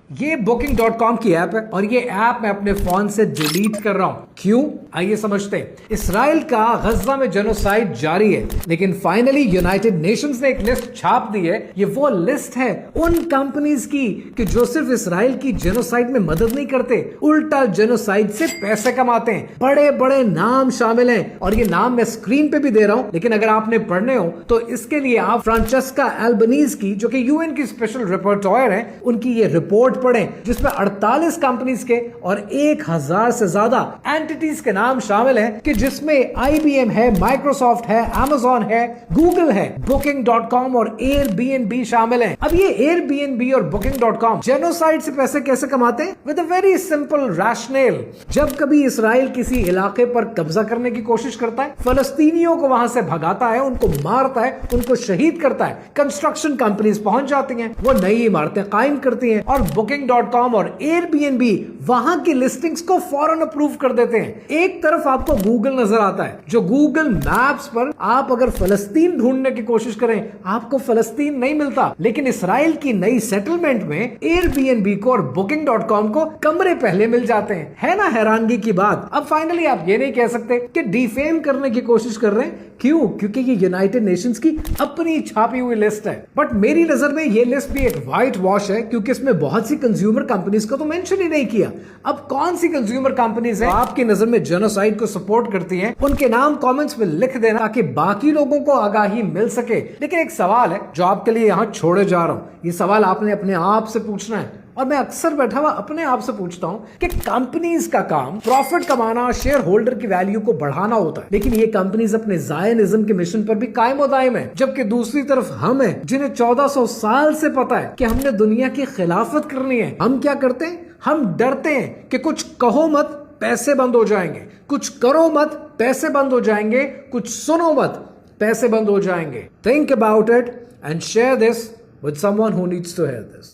ये Booking.com की app है और ये ऐप मैं अपने फोन से डिलीट कर रहा हूं। क्यों? आइए समझते हैं। इसराइल का गजा में जेनोसाइड जारी है, लेकिन फाइनली यूनाइटेड नेशंस ने एक लिस्ट छाप दी है। ये वो लिस्ट है उन कंपनीज की कि जो सिर्फ इसराइल की जेनोसाइड में मदद नहीं करते, उल्टा जेनोसाइड से पैसे कमाते हैं। बड़े बड़े नाम शामिल हैं और ये नाम मैं स्क्रीन पे भी दे रहा हूं, लेकिन अगर आपने पढ़ने हो तो इसके लिए आप फ्रांचेस्का एल्बनीज की, जो कि यूएन की स्पेशल रिपोर्टर है, उनकी ये रिपोर्ट पढ़ें जिसमें 48 कंपनीज के और 1000 से ज्यादा एंटिटीज के नाम शामिल हैं, कि जिसमें आईबीएम है, माइक्रोसॉफ्ट है, अमेज़न है, गूगल है, Booking.com और एयरबीएनबी शामिल हैं। अब ये एयरबीएनबी और Booking.com जेनोसाइड से पैसे कैसे कमाते हैं? With a very simple rational. जब कभी इसराइल किसी इलाके पर कब्जा करने की कोशिश करता है, फलस्तीनियों को वहां से भगाता है, उनको मारता है, उनको शहीद करता है, कंस्ट्रक्शन कंपनीज पहुंच जाती हैं, वो नई इमारतें कायम करती हैं और Booking.com और Airbnb वहां की लिस्टिंग्स को फौरन अप्रूव कर देते हैं। एक तरफ आपको गूगल नजर आता है, जो गूगल मैप्स पर आप अगर फलस्तीन ढूंढने की कोशिश करें, आपको फलस्तीन नहीं मिलता, लेकिन इसराइल की नई सेटलमेंट में Airbnb को और Booking.com को कमरे पहले मिल जाते हैं। है ना हैरानगी की बात? अब फाइनली आप ये नहीं कह सकते कि डिफेम करने की कोशिश कर रहे हैं। क्यों? क्योंकि ये यूनाइटेड नेशंस की अपनी छापी हुई लिस्ट है। बट मेरी नजर में ये लिस्ट भी एक व्हाइट वॉश है, क्योंकि इसमें बहुत सी कंज्यूमर कंपनीज को तो मेंशन ही नहीं किया। अब कौन सी कंज्यूमर कंपनीज है आपकी नजर में जेनोसाइड को सपोर्ट करती हैं, उनके नाम कमेंट्स में लिख देना ताकि बाकी लोगों को आगाही मिल सके। लेकिन एक सवाल है जो आपके लिए यहां छोड़े जा रहा हूं। ये सवाल आपने अपने आप से पूछना है, और मैं अक्सर बैठा हुआ अपने आप से पूछता हूं कि कंपनीज का काम प्रॉफिट कमाना, शेयर होल्डर की वैल्यू को बढ़ाना होता है, लेकिन ये कंपनीज अपने ज़ायनिज्म के मिशन पर भी कायम और दायम है। जबकि दूसरी तरफ हम हैं जिन्हें 1400 साल से पता है कि हमने दुनिया की खिलाफत करनी है। हम क्या करते हैं? हम डरते हैं कि कुछ कहो मत, पैसे बंद हो जाएंगे, कुछ करो मत, पैसे बंद हो जाएंगे, कुछ सुनो मत, पैसे बंद हो जाएंगे। Think about it and share this with someone who needs to hear this.